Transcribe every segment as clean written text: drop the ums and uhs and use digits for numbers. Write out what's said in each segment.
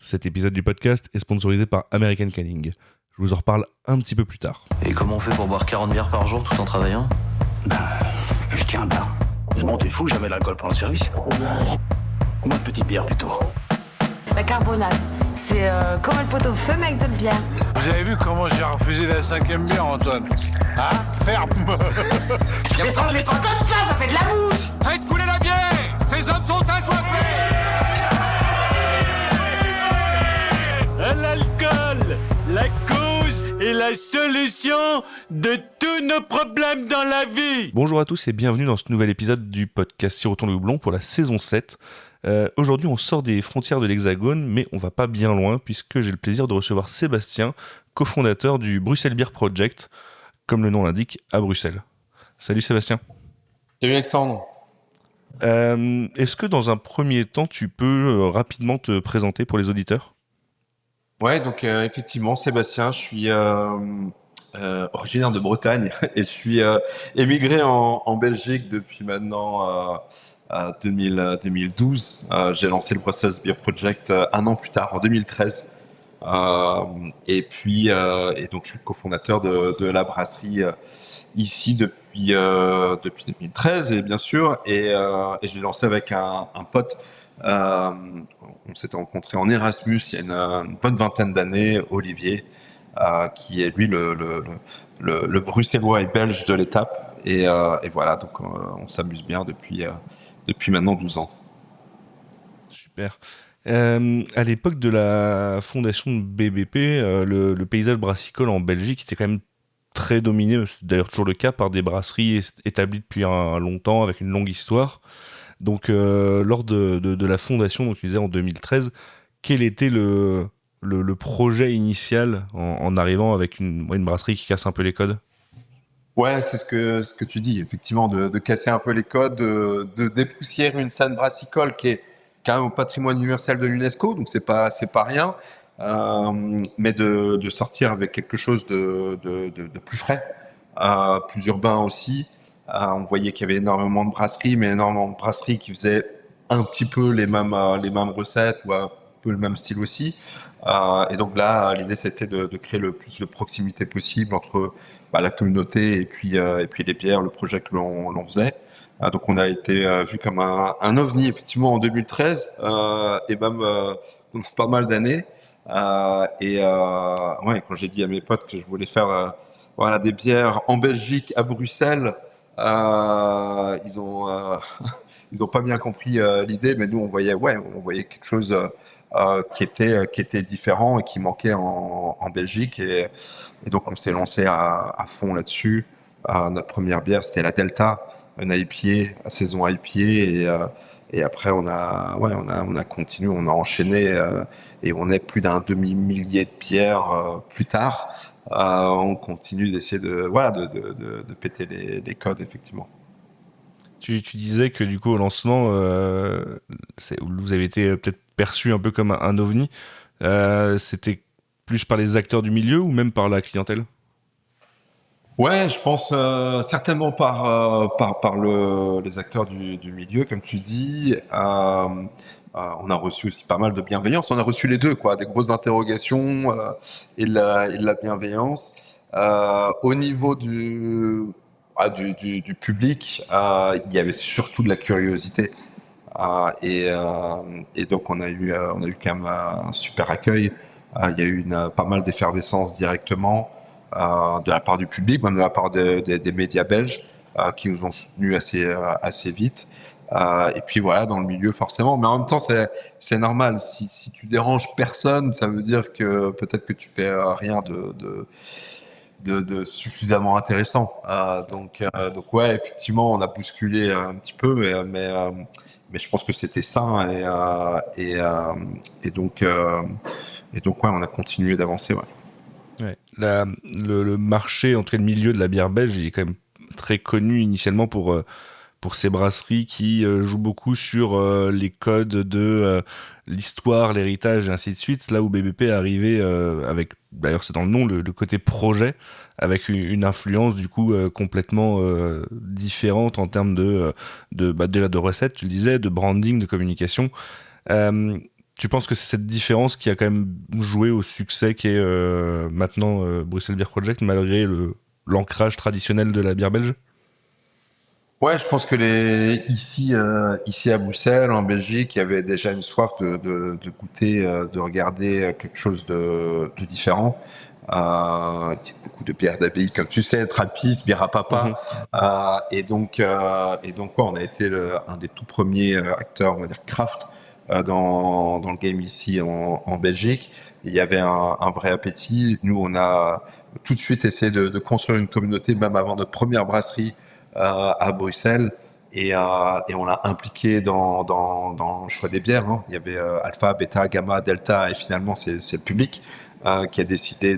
Cet épisode du podcast est sponsorisé par American Canning. Je vous en reparle un petit peu plus tard. Et comment on fait pour boire 40 bières par jour tout en travaillant ? Je tiens un bar. Non, t'es fou, jamais l'alcool pendant le service. Moi, une petite bière plutôt. La carbonate, c'est comme le pot-au-feu, mais avec de la bière. Vous avez vu comment j'ai refusé la 5e bière, Antoine ? Hein ? Ferme. Mais tremblez pas comme ça fait de la mousse. Faites couler la bière. Ces hommes sont assoiffés. L'alcool, la cause et la solution de tous nos problèmes dans la vie. Bonjour à tous et bienvenue dans ce nouvel épisode du podcast Siroton le Houblon pour la saison 7. Aujourd'hui on sort des frontières de l'Hexagone, mais on va pas bien loin puisque j'ai le plaisir de recevoir Sébastien, cofondateur du Bruxelles Beer Project, comme le nom l'indique, à Bruxelles. Salut Sébastien. Salut Alexandre. Est-ce que dans un premier temps tu peux rapidement te présenter pour les auditeurs ? Ouais, donc effectivement, Sébastien, je suis originaire de Bretagne et je suis émigré en Belgique depuis maintenant 2012. J'ai lancé le Brussels Beer Project un an plus tard, en 2013. Et donc je suis le cofondateur de la brasserie ici depuis 2013 et bien sûr et je l'ai lancé avec un pote. On s'était rencontrés en Erasmus il y a une bonne vingtaine d'années, Olivier, qui est lui le bruxellois et belge de l'étape. Et voilà, donc on s'amuse bien depuis maintenant 12 ans. Super. À l'époque de la fondation de BBP, le paysage brassicole en Belgique était quand même très dominé, c'est d'ailleurs toujours le cas, par des brasseries établies depuis longtemps, avec une longue histoire. Donc, lors de la fondation, donc tu disais en 2013, quel était le projet initial en arrivant avec une brasserie qui casse un peu les codes ? Ouais, c'est ce que tu dis, effectivement, de casser un peu les codes, de dépoussiérer une scène brassicole qui est quand même au patrimoine universel de l'UNESCO, donc c'est pas rien, mais de sortir avec quelque chose de plus frais, plus urbain aussi. On voyait qu'il y avait énormément de brasseries, mais énormément de brasseries qui faisaient un petit peu les mêmes recettes ou un peu le même style aussi. Et donc là, l'idée c'était de créer le plus de proximité possible entre la communauté et puis les bières, le projet que l'on faisait. Donc on a été vu comme un ovni effectivement en 2013 et même dans pas mal d'années. Ouais, quand j'ai dit à mes potes que je voulais faire des bières en Belgique, à Bruxelles. Ils ont pas bien compris l'idée, mais nous on voyait quelque chose qui était différent et qui manquait en Belgique et donc on s'est lancé à fond là-dessus. Notre première bière c'était la Delta, une IPA, saison IPA et après on a continué, on a enchaîné et on est plus d'un demi-millier de bières plus tard. On continue d'essayer de péter les codes, effectivement. Tu disais que du coup au lancement, vous avez été peut-être perçu un peu comme un ovni. C'était plus par les acteurs du milieu ou même par la clientèle ? Ouais, je pense certainement par les acteurs du milieu, comme tu dis. On a reçu aussi pas mal de bienveillance. On a reçu les deux, des grosses interrogations et de la bienveillance. Au niveau du public, il y avait surtout de la curiosité. Et donc on a eu quand même un super accueil. Il y a eu pas mal d'effervescence directement de la part du public, même de la part des médias belges qui nous ont soutenus assez vite. Et puis voilà, dans le milieu forcément, mais en même temps c'est normal. Si tu déranges personne, ça veut dire que peut-être que tu fais rien de suffisamment intéressant. Donc ouais, effectivement, on a bousculé un petit peu, mais je pense que c'était ça et donc ouais, on a continué d'avancer. Ouais. Ouais. Le marché, en tout cas le milieu de la bière belge, il est quand même très connu initialement pour ces brasseries qui jouent beaucoup sur les codes de l'histoire, l'héritage et ainsi de suite. Là où BBP est arrivé avec, d'ailleurs c'est dans le nom, le côté projet, avec une influence du coup complètement différente en termes déjà de recettes, tu le disais, de branding, de communication. Tu penses que c'est cette différence qui a quand même joué au succès qu'est maintenant Bruxelles Beer Project, malgré l'ancrage traditionnel de la bière belge? Ouais, je pense que ici à Bruxelles, en Belgique, il y avait déjà une soif de goûter, de regarder quelque chose de différent. Il y a beaucoup de bières d'abbaye, comme tu sais, Trappiste, bière à papa. Et donc, ouais, on a été un des tout premiers acteurs, on va dire, craft dans le game ici en Belgique. Il y avait un vrai appétit. Nous, on a tout de suite essayé de construire une communauté, même avant notre première brasserie à Bruxelles. Et on l'a impliqué dans le choix des bières. Hein. Il y avait Alpha, Beta, Gamma, Delta, et finalement, c'est le public qui a décidé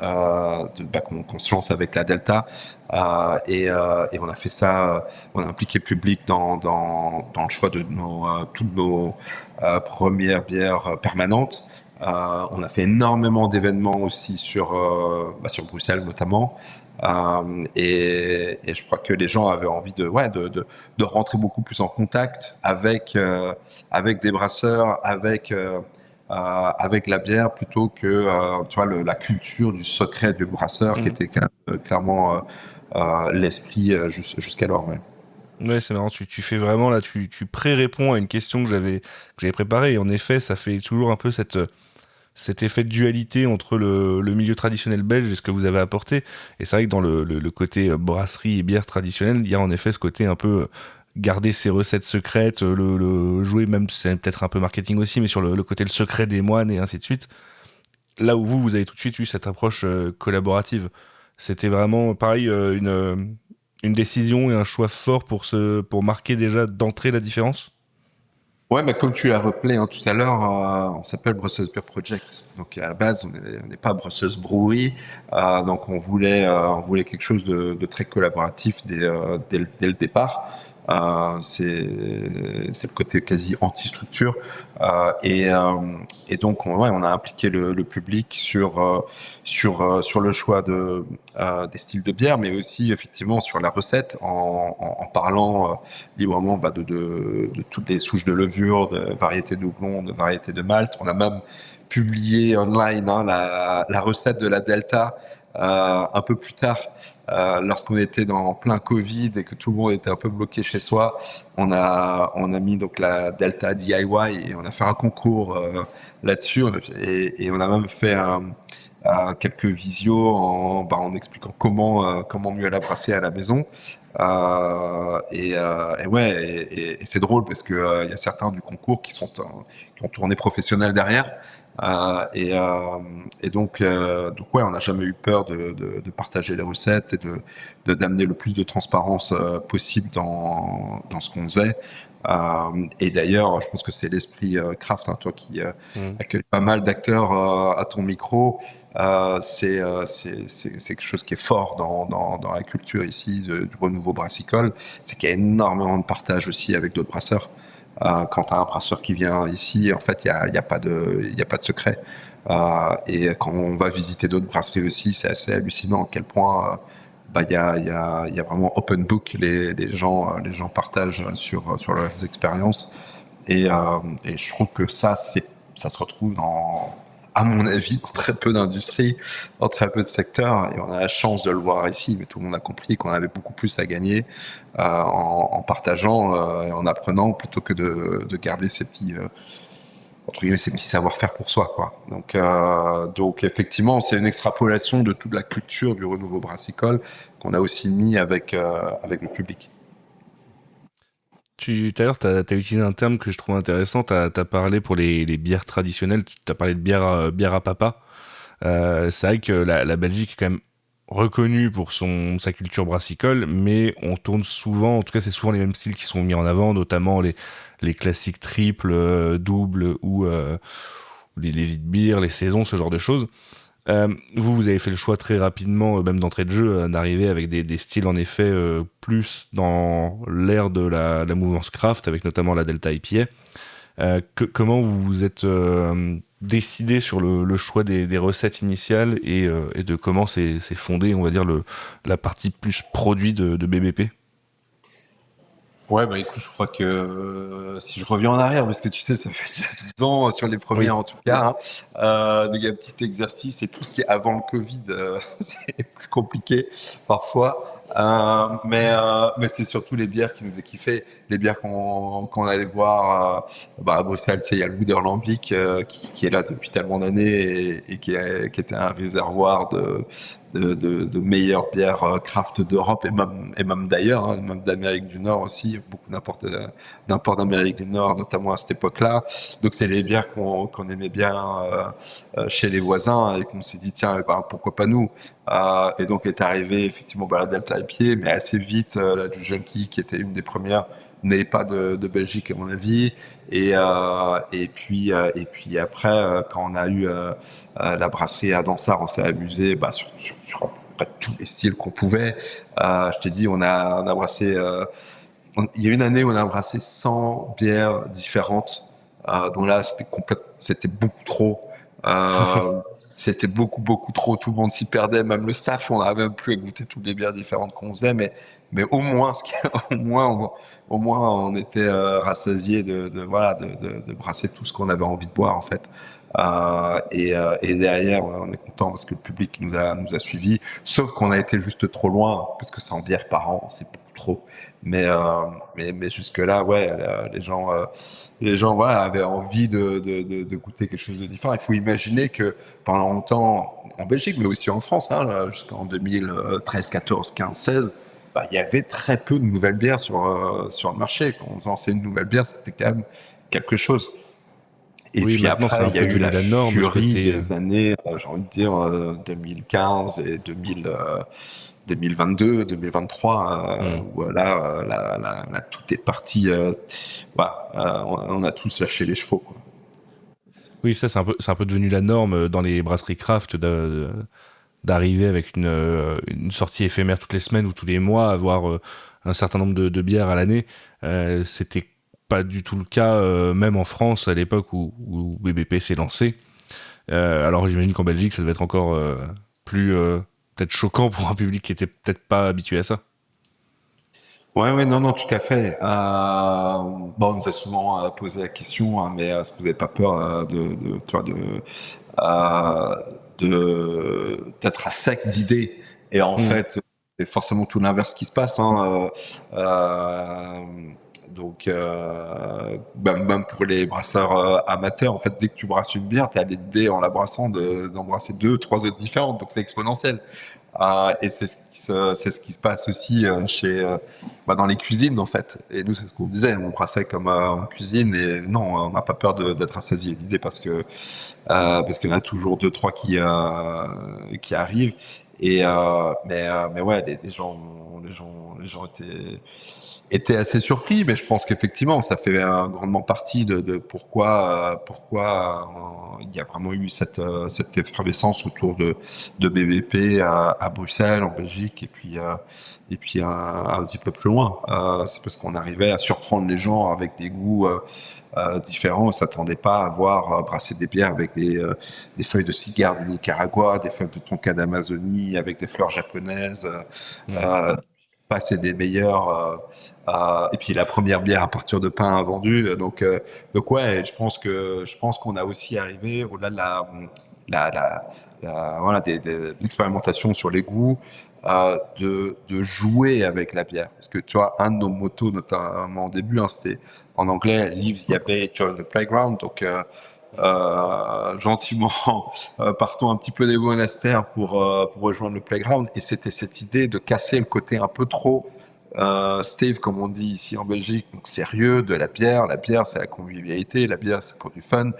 qu'on se lance avec la Delta. Et on a fait ça, on a impliqué le public dans le choix de toutes nos premières bières permanentes. On a fait énormément d'événements aussi sur Bruxelles notamment. Et je crois que les gens avaient envie de rentrer beaucoup plus en contact avec des brasseurs, avec la bière, plutôt que tu vois, la culture du secret du brasseur qui était clairement l'esprit jusqu'alors. Ouais. Ouais, c'est marrant, tu fais vraiment là, tu pré-réponds à une question que j'avais préparée, et en effet, ça fait toujours un peu cet effet de dualité entre le milieu traditionnel belge et ce que vous avez apporté. Et c'est vrai que dans le côté brasserie et bière traditionnelle, il y a en effet ce côté un peu garder ses recettes secrètes, le jouer, même c'est peut-être un peu marketing aussi, mais sur le côté le secret des moines et ainsi de suite. Là où vous avez tout de suite eu cette approche collaborative. C'était vraiment pareil, une décision et un choix fort pour marquer déjà d'entrée la différence? Ouais, mais comme tu l'as rappelé tout à l'heure, on s'appelle Brussels Beer Project. Donc à la base, on n'est pas Brussels Brewery. Donc on voulait quelque chose de très collaboratif dès le départ. C'est le côté quasi anti-structure. Et donc on a impliqué le public sur le choix des styles de bière, mais aussi effectivement sur la recette, en parlant librement de toutes les souches de levure, de variétés de houblon, de variétés de malt. On a même publié online la recette de la Delta un peu plus tard, lorsqu'on était en plein Covid et que tout le monde était un peu bloqué chez soi. On a mis donc la Delta DIY et on a fait un concours là-dessus, et on a même fait quelques visios en expliquant comment mieux la brasser à la maison. Et c'est drôle parce que il y a certains du concours qui ont tourné professionnel derrière. Et donc ouais, on n'a jamais eu peur de partager les recettes et d'amener le plus de transparence possible dans ce qu'on faisait. Et d'ailleurs, je pense que c'est l'esprit craft, toi qui accueille pas mal d'acteurs à ton micro. C'est quelque chose qui est fort dans la culture ici du renouveau brassicole, c'est qu'il y a énormément de partage aussi avec d'autres brasseurs. Quand tu as un brasseur qui vient ici, en fait, il y a pas de secret. Et quand on va visiter d'autres brasseries aussi, c'est assez hallucinant à quel point il y a vraiment open book. Les gens partagent sur leurs expériences. Et je trouve que ça se retrouve à mon avis, dans très peu d'industries, dans très peu de secteurs, et on a la chance de le voir ici, mais tout le monde a compris qu'on avait beaucoup plus à gagner en partageant et en apprenant, plutôt que de garder ces petits savoir-faire pour soi, quoi. Donc effectivement, c'est une extrapolation de toute la culture du renouveau brassicole qu'on a aussi mis avec le public. Tout à l'heure, tu as utilisé un terme que je trouve intéressant. Tu as parlé pour les bières traditionnelles, tu as parlé de bière à papa. C'est vrai que la Belgique est quand même reconnue pour sa culture brassicole, mais on tourne souvent, en tout cas c'est souvent les mêmes styles qui sont mis en avant, notamment les classiques triples, doubles ou les wheat-beer, les saisons, ce genre de choses. Vous avez fait le choix très rapidement, même d'entrée de jeu, d'arriver avec des styles en effet plus dans l'ère de la mouvance craft, avec notamment la Delta IPA. Comment vous vous êtes décidé sur le choix des recettes initiales et de comment s'est fondé, on va dire, la partie plus produit de BBP? Ouais, bah écoute, je crois que si je reviens en arrière, parce que tu sais, ça fait déjà 12 ans, sur les premiers en tout cas, donc il y a un petit exercice et tout ce qui est avant le Covid, c'est plus compliqué parfois. Mais c'est surtout les bières qui nous faisaient kiffer, les bières qu'on allait boire à Bruxelles. Tu sais, il y a le Wouderlambic qui est là depuis tellement d'années et qui était un réservoir de meilleures bières craft d'Europe et même d'ailleurs, hein, même d'Amérique du Nord aussi, beaucoup d'imports d'Amérique du Nord, notamment à cette époque-là. Donc c'est les bières qu'on aimait bien chez les voisins et qu'on s'est dit tiens, pourquoi pas nous. Et donc est arrivé effectivement la Delta IPA, mais assez vite la du Junkie qui était une des premières n'avait pas de Belgique à mon avis et puis après quand on a eu la brasserie à Dansart, on s'est amusé sur à peu près tous les styles qu'on pouvait. Je t'ai dit on a brassé il y a une année où on a brassé 100 bières différentes, donc là c'était beaucoup trop. C'était beaucoup trop, tout le monde s'y perdait, même le staff, on n'avait même plus à goûter toutes les bières différentes qu'on faisait, mais au moins, au moins on était rassasiés de brasser tout ce qu'on avait envie de boire en fait. Et derrière, on est content parce que le public nous a suivis, sauf qu'on a été juste trop loin, parce que 100 bières par an, c'est beaucoup trop. Mais jusque là, ouais, les gens voilà avaient envie de goûter quelque chose de différent. Il faut imaginer que pendant longtemps en Belgique, mais aussi en France, hein, jusqu'en 2013, 14, 15, 16, il y avait très peu de nouvelles bières sur le marché. Quand on lançait une nouvelle bière, c'était quand même quelque chose. Et oui, puis après, il y a eu la norme, furie des années, j'ai envie de dire 2015 et 2022, 2023, où là, tout est parti. On a tous lâché les chevaux, quoi. Oui, ça c'est un peu devenu la norme dans les brasseries craft d'arriver avec une sortie éphémère toutes les semaines ou tous les mois, avoir un certain nombre de bières à l'année. C'était pas du tout le cas, même en France à l'époque où BBP s'est lancé. Alors j'imagine qu'en Belgique ça devait être encore plus peut-être choquant pour un public qui était peut-être pas habitué à ça. Ouais, non, tout à fait. On nous a souvent posé la question, hein, mais est-ce que vous n'avez pas peur d'être à sec d'idées? Et en fait, c'est forcément tout l'inverse qui se passe. Hein, donc, même pour les brasseurs amateurs, en fait, dès que tu brasses une bière, tu as l'idée en la brassant d'embrasser 2, 3 autres différentes. Donc, c'est exponentiel. Et c'est ce qui se passe aussi dans les cuisines en fait. Et nous c'est ce qu'on disait, on brassait comme en cuisine et non, on n'a pas peur d'être assasié d'idées parce qu'il y en a toujours 2-3 qui arrivent. Et mais ouais, les gens étaient assez surpris, mais je pense qu'effectivement ça fait grandement partie de pourquoi il y a vraiment eu cette effervescence autour de BBP à Bruxelles, en Belgique, et puis un petit peu plus loin. C'est parce qu'on arrivait à surprendre les gens avec des goûts différents. On s'attendait pas à voir brasser des bières avec des feuilles de cigare du Nicaragua, des feuilles de tonka d'Amazonie, avec des fleurs japonaises. C'est des meilleurs. Et puis la première bière à partir de pain vendue. Donc ouais, je pense qu'on a aussi arrivé au-delà de l'expérimentation sur les goûts, de jouer avec la bière. Parce que tu vois, un de nos motos, notamment au début, c'était en anglais, Leave the Abbey, Join the Playground. Donc gentiment, partons un petit peu des monastères pour rejoindre le playground. Et c'était cette idée de casser le côté un peu trop Steve, comme on dit ici en Belgique, donc sérieux de la bière. La bière, c'est la convivialité. La bière, c'est pour du fun.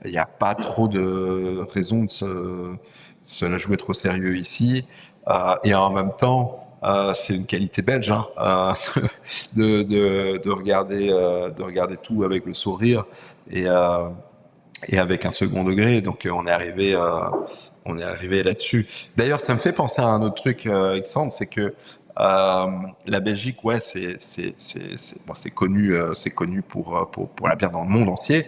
Il n'y a pas trop de raison de se la jouer trop sérieux ici. Et en même temps, c'est une qualité belge, hein, de regarder tout avec le sourire et avec un second degré. Donc on est arrivé là-dessus. D'ailleurs, ça me fait penser à un autre truc, Alexandre, c'est que la Belgique, ouais, c'est connu pour la bière dans le monde entier.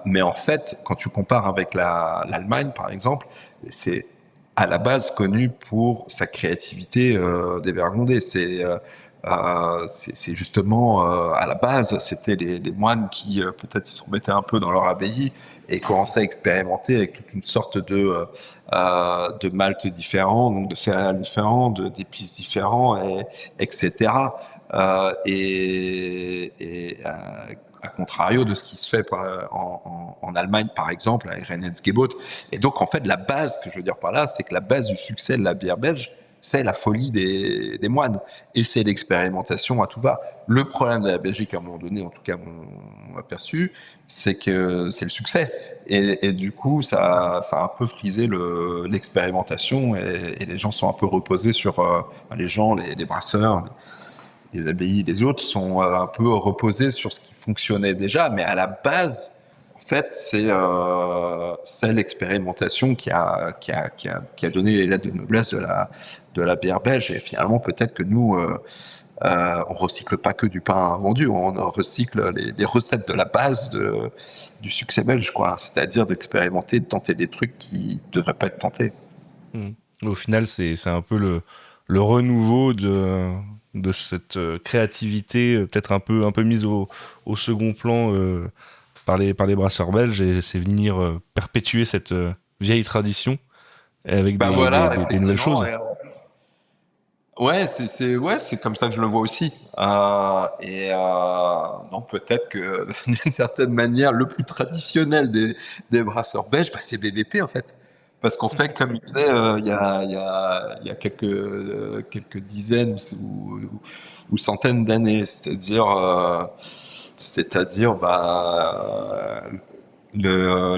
Mais en fait, quand tu compares avec l'Allemagne, par exemple, c'est à la base connu pour sa créativité des Burgondais. C'est c'est justement à la base, c'était les moines qui peut-être ils s'en mettaient un peu dans leur abbaye et commençaient à expérimenter avec toute une sorte de maltes différents, donc de céréales différents, d'épices différents, etc. À contrario de ce qui se fait en Allemagne, par exemple, avec Reinheitsgebot. Et donc, en fait, la base, que je veux dire par là, c'est que la base du succès de la bière belge, c'est la folie des moines. Et c'est l'expérimentation à tout va. Le problème de la Belgique, à un moment donné, en tout cas, mon aperçu, c'est que c'est le succès. Et du coup, ça a un peu frisé l'expérimentation et les gens sont un peu reposés sur les gens, les brasseurs, les abbayes, les autres sont un peu reposés sur ce qui fonctionnait déjà, mais à la base, en fait, c'est l'expérimentation qui a donné les lettres de noblesse de la bière belge. Et finalement, peut-être que nous, on recycle pas que du pain vendu, on recycle les recettes de la base du succès belge, quoi. C'est-à-dire d'expérimenter, de tenter des trucs qui devraient pas être tentés. Au final, c'est un peu le renouveau de cette créativité peut-être un peu mise au second plan par les brasseurs belges, et c'est venir perpétuer cette vieille tradition avec des nouvelles choses. Ouais, c'est comme ça que je le vois aussi. Non, peut-être que d'une certaine manière, le plus traditionnel des brasseurs belges, c'est BBP en fait. Parce qu'en fait, comme il faisait il y a quelques dizaines ou centaines d'années, c'est-à-dire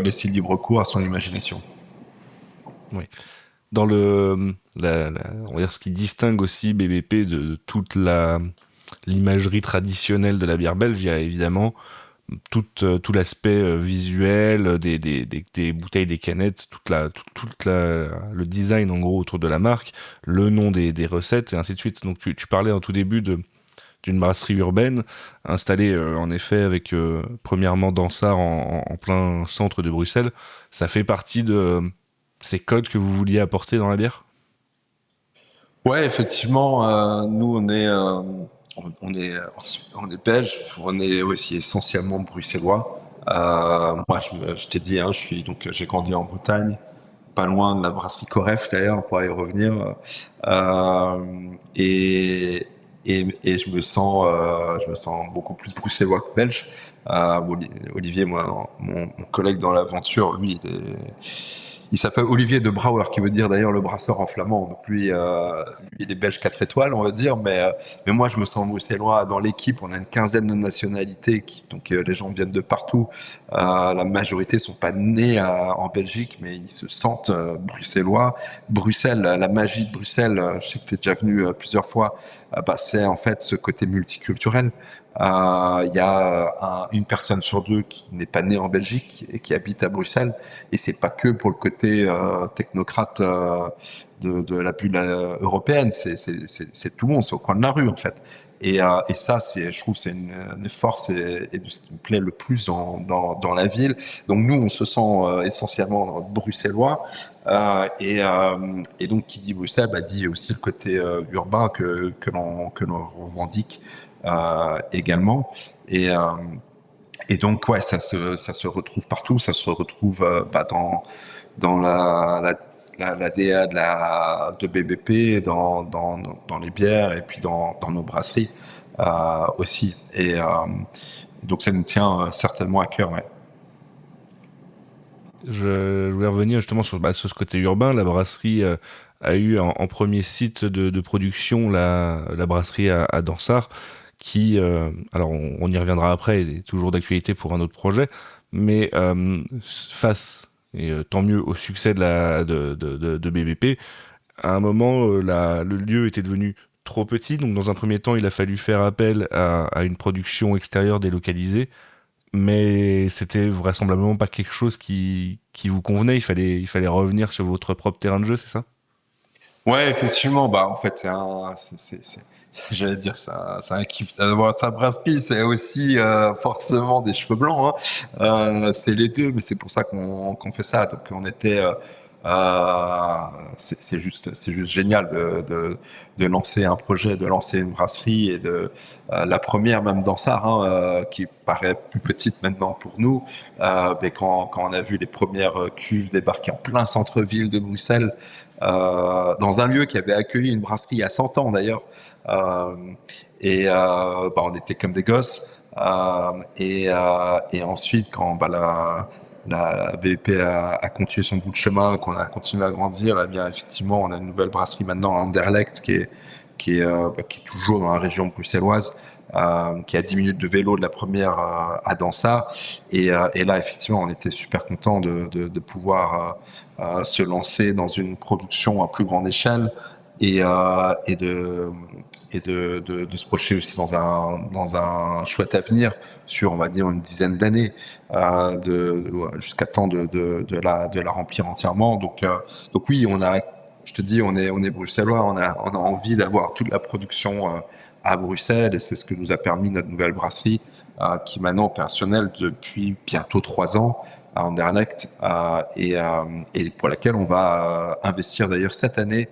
laisser libre cours à son imagination. Oui. Dans on va dire ce qui distingue aussi BBP de toute l'imagerie traditionnelle de la bière belge, il y a évidemment tout l'aspect visuel des bouteilles, des canettes, le design en gros autour de la marque, le nom des recettes et ainsi de suite. Donc tu parlais en tout début d'une brasserie urbaine installée en effet avec premièrement Dansart en plein centre de Bruxelles. Ça fait partie de ces codes que vous vouliez apporter dans la bière ? Ouais, effectivement, nous on est belge, on est aussi essentiellement bruxellois. Moi, je t'ai dit, j'ai grandi en Bretagne, pas loin de la brasserie Coref d'ailleurs, on pourra y revenir. Et je me sens beaucoup plus bruxellois que belge. Olivier, mon collègue dans l'aventure, lui, il s'appelle Olivier de Brouwer, qui veut dire d'ailleurs le brasseur en flamand. Donc lui, il est belge 4 étoiles, on va dire. Mais moi, je me sens bruxellois. Dans l'équipe, on a une quinzaine de nationalités. Donc les gens viennent de partout. La majorité sont pas nés en Belgique, mais ils se sentent bruxellois. Bruxelles, la magie de Bruxelles, je sais que tu es déjà venu plusieurs fois, c'est en fait ce côté multiculturel. Il y a une personne sur deux qui n'est pas née en Belgique et qui habite à Bruxelles, et c'est pas que pour le côté technocrate de la bulle européenne, c'est tout le monde, c'est au coin de la rue en fait. Et ça, je trouve, c'est une force et de ce qui me plaît le plus dans la ville. Donc nous, on se sent essentiellement bruxellois, et donc qui dit Bruxelles, dit aussi le côté urbain que l'on revendique. Également, et donc ça se retrouve partout, ça se retrouve dans la DA de BBP, dans les bières et puis dans nos brasseries aussi, et donc ça nous tient certainement à cœur. Ouais. Je voulais revenir justement sur ce côté urbain. La brasserie a eu en premier site de production la brasserie à Dansart, qui, alors on y reviendra après, il est toujours d'actualité pour un autre projet, mais face, et tant mieux, au succès de BBP, à un moment, le lieu était devenu trop petit, donc dans un premier temps, il a fallu faire appel à une production extérieure délocalisée, mais c'était vraisemblablement pas quelque chose qui vous convenait, il fallait revenir sur votre propre terrain de jeu, c'est ça ? Ouais, effectivement, en fait, j'allais dire, c'est un kiff d'avoir sa brasserie, c'est aussi forcément des cheveux blancs, hein. C'est les deux, mais c'est pour ça qu'on fait ça. Donc on était c'est juste génial de lancer un projet, de lancer une brasserie et la première même Dansart, qui paraît plus petite maintenant pour nous, mais quand on a vu les premières cuves débarquer en plein centre-ville de Bruxelles, dans un lieu qui avait accueilli une brasserie il y a 100 ans d'ailleurs, on était comme des gosses, et ensuite quand la BEP a continué son bout de chemin, qu'on a continué à grandir, eh bien effectivement on a une nouvelle brasserie maintenant à Anderlecht qui est toujours dans la région bruxelloise, qui est à 10 minutes de vélo de la première à Dansart, et là effectivement on était super content de pouvoir se lancer dans une production à plus grande échelle et de se projeter aussi dans un chouette avenir sur, on va dire, une dizaine d'années, jusqu'à temps de la remplir entièrement. Donc oui, je te dis, on est bruxellois, on a envie d'avoir toute la production à Bruxelles, et c'est ce que nous a permis notre nouvelle brasserie, qui est maintenant opérationnelle depuis bientôt 3 ans à Anderlecht, et pour laquelle on va investir d'ailleurs cette année.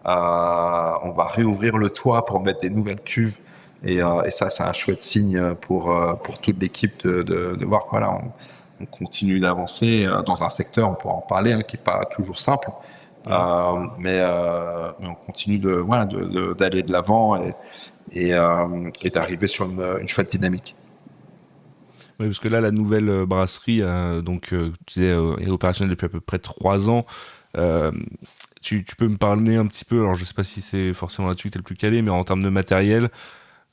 On va réouvrir le toit pour mettre des nouvelles cuves, et ça c'est un chouette signe pour toute l'équipe de voir que voilà, on continue d'avancer dans un secteur, on pourra en parler, qui est pas toujours simple, mais on continue d'aller de l'avant et d'arriver sur une chouette dynamique. Oui, parce que là, la nouvelle brasserie, tu disais, est opérationnelle depuis à peu près 3 ans. Tu peux me parler un petit peu, alors je sais pas si c'est forcément là-dessus que tu es le plus calé, mais en termes de matériel,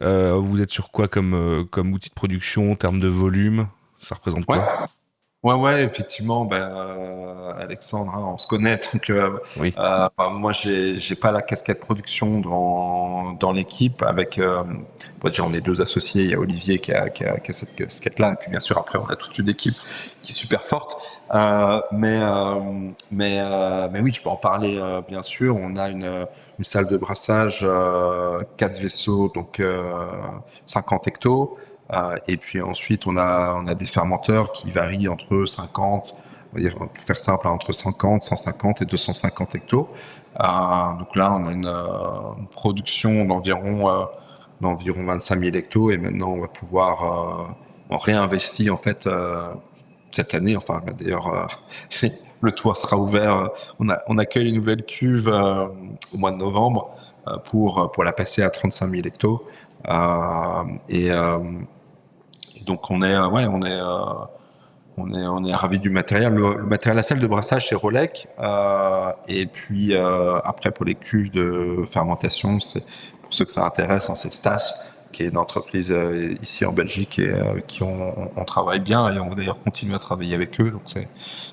vous êtes sur quoi comme outil de production, en termes de volume? Ça représente quoi? Ouais, effectivement, Alexandre, on se connaît, donc oui. Moi j'ai pas la casquette production dans l'équipe, avec déjà on est 2 associés, il y a Olivier qui a cette casquette-là, et puis bien sûr après on a toute une équipe qui est super forte, mais oui, je peux en parler, bien sûr. On a une salle de brassage, 4 vaisseaux, donc 50 hectos. Et puis ensuite, on a des fermenteurs qui varient entre 50, on va dire, pour faire simple, entre 50, 150 et 250 hectos. Donc là, on a une production d'environ 25 000 hectos, et maintenant, on va pouvoir on réinvestit en fait cette année. Enfin, d'ailleurs, le toit sera ouvert. On accueille une nouvelle cuve au mois de novembre pour la passer à 35 000 hectos. Donc on est ravis du matériel. Le matériel, la salle de brassage, c'est Rolec. Et puis après, pour les cuves de fermentation, c'est, pour ceux que ça intéresse, c'est Stas, qui est une entreprise ici en Belgique, et qui on travaille bien, et on va d'ailleurs continuer à travailler avec eux. Donc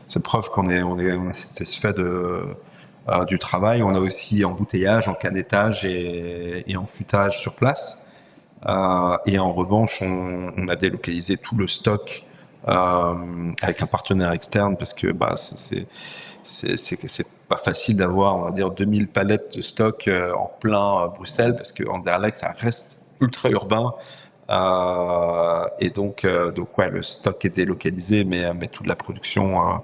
c'est preuve qu'on est satisfait du travail. On a aussi embouteillage, en canettage et en fûtage sur place. Et en revanche, on a délocalisé tout le stock avec un partenaire externe, parce que c'est pas facile d'avoir, on va dire, 2000 palettes de stock en plein Bruxelles, parce que Anderlecht, ça reste ultra urbain, et donc le stock est délocalisé, mais toute la production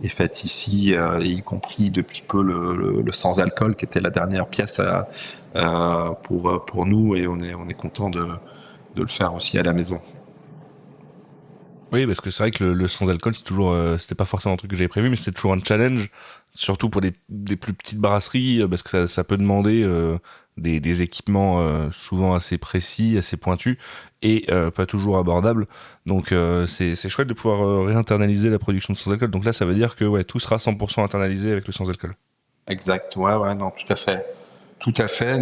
est faite ici, y compris depuis peu le sans alcool, qui était la dernière pièce pour nous, et on est content de le faire aussi à la maison. Oui, parce que c'est vrai que le sans alcool, c'est toujours, c'était pas forcément un truc que j'avais prévu, mais c'est toujours un challenge, surtout pour des plus petites brasseries, parce que ça peut demander des équipements souvent assez précis, assez pointus, et pas toujours abordables. Donc c'est chouette de pouvoir réinternaliser la production de sans alcool. Donc là, ça veut dire que tout sera 100% internalisé avec le sans alcool. Exact, non, tout à fait. Tout à fait,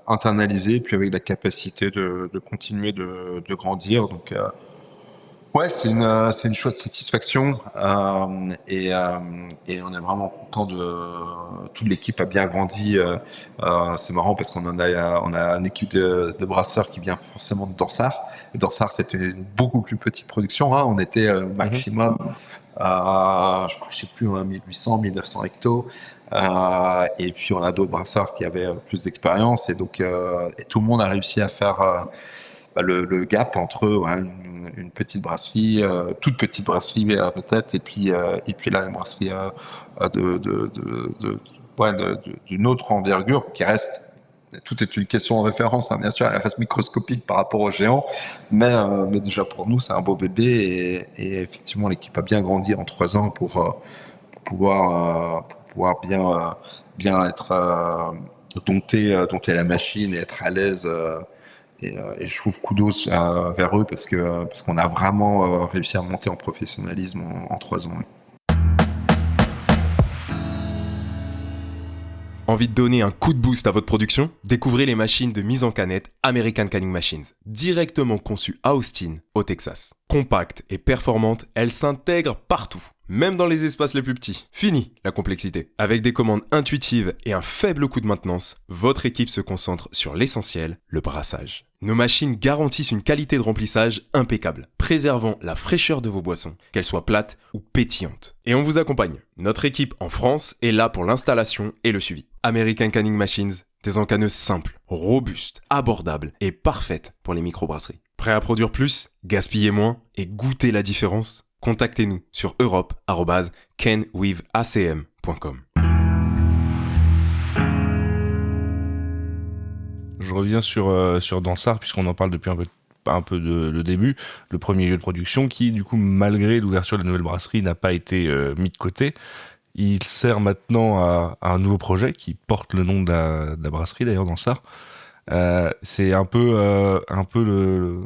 internalisé, puis avec la capacité de continuer de grandir. Donc c'est une chouette satisfaction, et on est vraiment content toute l'équipe a bien grandi. C'est marrant parce qu'on a une équipe de brasseurs qui vient forcément de Dansart. Et Dansart, c'était une beaucoup plus petite production, on était maximum je sais plus, 1800, 1900 hectos. Et puis on a d'autres brasseurs qui avaient plus d'expérience, et donc et tout le monde a réussi à faire le gap entre une petite brasserie, toute petite brasserie peut-être, et puis là une brasserie d'une autre envergure qui reste. Tout est une question de référence, hein, bien sûr, elle reste microscopique par rapport aux géants, mais déjà pour nous c'est un beau bébé et effectivement l'équipe a bien grandi en 3 ans pour pouvoir bien être dompter la machine et être à l'aise. Et je trouve kudos vers eux parce qu'on a vraiment réussi à monter en professionnalisme en 3 ans. Ouais. Envie de donner un coup de boost à votre production ? Découvrez les machines de mise en canette American Canning Machines, directement conçues à Austin, au Texas. Compactes et performantes, elles s'intègrent partout, même dans les espaces les plus petits. Fini la complexité. Avec des commandes intuitives et un faible coût de maintenance, votre équipe se concentre sur l'essentiel, le brassage. Nos machines garantissent une qualité de remplissage impeccable, préservant la fraîcheur de vos boissons, qu'elles soient plates ou pétillantes. Et on vous accompagne. Notre équipe en France est là pour l'installation et le suivi. American Canning Machines, des encanneuses simples, robustes, abordables et parfaites pour les microbrasseries. Prêt à produire plus, gaspiller moins et goûter la différence ? Contactez-nous sur europe@canwithacm.com. Je reviens sur Dansart, puisqu'on en parle depuis un peu le début, le premier lieu de production qui, du coup, malgré l'ouverture de la nouvelle brasserie, n'a pas été mis de côté. Il sert maintenant à un nouveau projet qui porte le nom de la brasserie, d'ailleurs, Dansart. C'est un peu le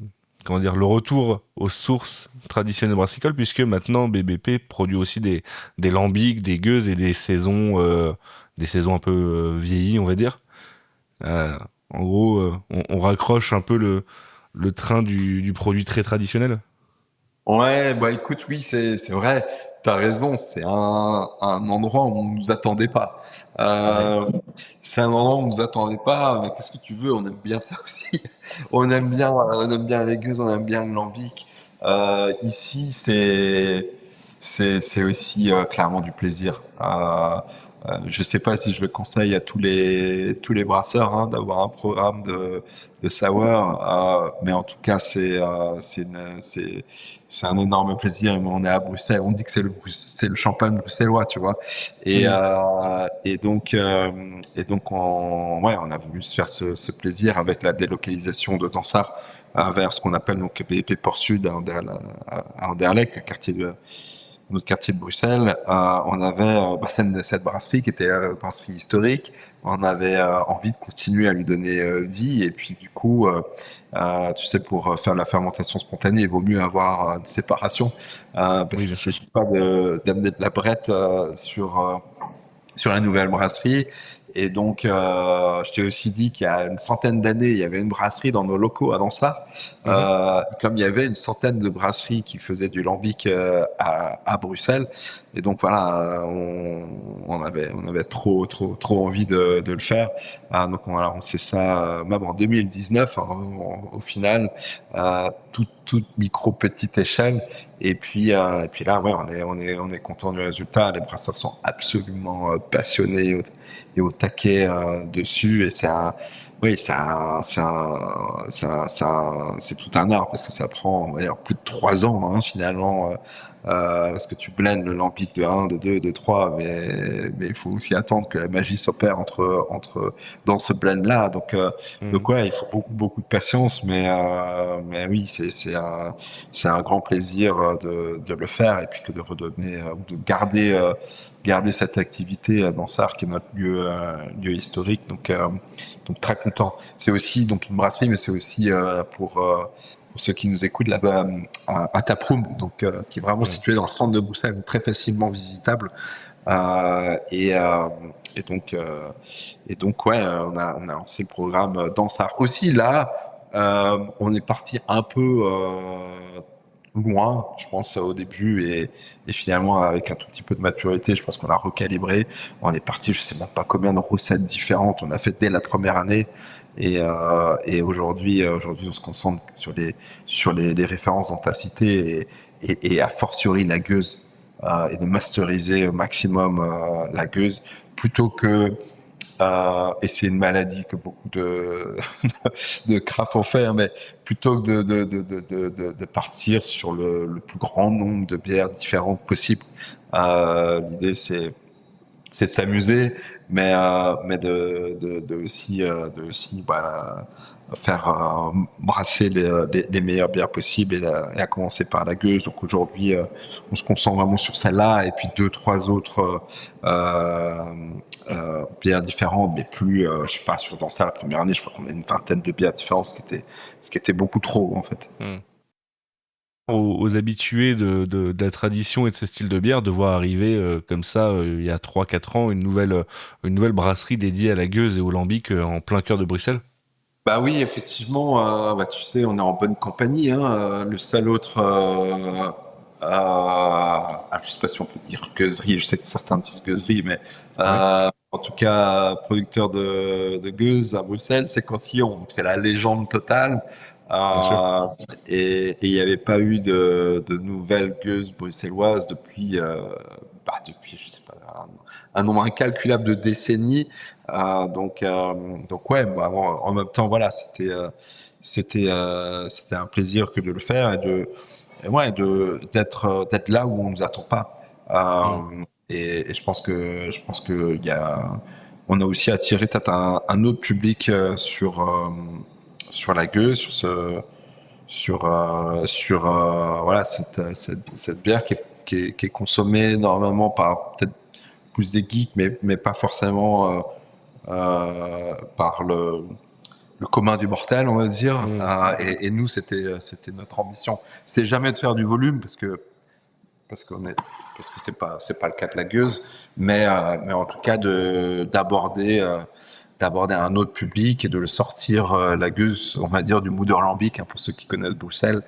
retour aux sources traditionnelles brassicoles, puisque maintenant BBP produit aussi des lambics, des gueuses et des saisons un peu vieillies, on va dire. En gros, on raccroche un peu le train du produit très traditionnel. Ouais, bah écoute, oui, c'est vrai. T'as raison, c'est un endroit où on nous attendait pas. C'est un endroit où on nous attendait pas, mais qu'est-ce que tu veux, on aime bien ça aussi. On aime bien les gueuses, on aime bien le lambic. Ici, c'est aussi clairement du plaisir. Je sais pas si je le conseille à tous les brasseurs d'avoir un programme de sour, mais en tout cas c'est un énorme plaisir. On est à Bruxelles, on dit que c'est le champagne bruxellois, tu vois. Et donc on a voulu se faire ce plaisir avec la délocalisation de Dansart vers ce qu'on appelle donc BEP Port Sud à Anderlecht, notre quartier de Bruxelles. On avait cette brasserie qui était une brasserie historique. On avait envie de continuer à lui donner vie, et puis du coup, tu sais, pour faire la fermentation spontanée, il vaut mieux avoir une séparation, parce qu'il ne s'agit pas d'amener de la brette sur la nouvelle brasserie. Et donc, je t'ai aussi dit qu'il y a une centaine d'années, il y avait une brasserie dans nos locaux à Dansart. Comme il y avait une centaine de brasseries qui faisaient du lambic à Bruxelles. Et donc voilà, on avait trop envie de le faire. Donc on sait ça même en 2019, au final, toute micro petite échelle. Et puis là, ouais, on est content du résultat. Les brasseurs sont absolument passionnés et au taquet dessus. Et c'est tout un art, parce que ça prend, on va dire, plus de 3 ans finalement, parce que tu blends le lambic de 1, de 2, de 3, mais il faut aussi attendre que la magie s'opère dans ce blend là. Donc ouais, il faut beaucoup de patience, mais oui, c'est un grand plaisir de le faire, et puis que de redonner, de garder cette activité dans Dansart, qui est notre lieu historique. Donc très content. C'est aussi donc une brasserie, mais c'est aussi pour ceux qui nous écoutent là-bas, à Taproom, donc qui est vraiment situé dans le centre de Bruxelles, très facilement visitable. Et donc ouais, on a lancé le programme Dansart. Aussi là, on est parti un peu loin, je pense, au début, et finalement, avec un tout petit peu de maturité, je pense qu'on a recalibré. On est parti, je sais même pas combien de recettes différentes on a fait dès la première année. Et aujourd'hui, on se concentre sur les références dont tu as cité, et a fortiori la gueuse, et de masteriser au maximum la gueuse, plutôt que Et c'est une maladie que beaucoup de craft ont fait, mais plutôt que de partir sur le plus grand nombre de bières différentes possibles. L'idée c'est de s'amuser, mais de aussi faire brasser les meilleures bières possibles et à commencer par la gueuse. Donc aujourd'hui, on se concentre vraiment sur celle-là et puis 2-3 autres bières différentes, mais plus, je sais pas, dans ça la première année, je crois qu'on a une vingtaine de bières différentes, ce qui était beaucoup trop en fait. Aux habitués de la tradition et de ce style de bière, de voir arriver comme ça, il y a 3-4 ans, une nouvelle brasserie dédiée à la gueuse et au lambic en plein cœur de Bruxelles. Bah oui, effectivement, tu sais, on est en bonne compagnie. Le seul autre, je sais pas si on peut dire gueuserie, je sais que certains disent gueuserie, mais en tout cas, producteur de gueuses à Bruxelles, c'est Cantillon. Donc c'est la légende totale. Et il n'y avait pas eu de nouvelles gueuses bruxelloises depuis je sais pas, un nombre incalculable de décennies. Donc ouais, en même temps, voilà, c'était un plaisir que de le faire et d'être là où on nous attend pas. Et je pense que on a aussi attiré peut-être un autre public sur la gueuse, voilà cette bière qui est consommée normalement par peut-être plus des geeks, mais pas forcément par le commun du mortel, on va dire. Et nous, c'était notre ambition. C'est jamais de faire du volume parce que c'est pas le cas de la gueuse, mais en tout cas d'aborder un autre public et de le sortir la gueuse, on va dire, du mood lambic, pour ceux qui connaissent Bruxelles,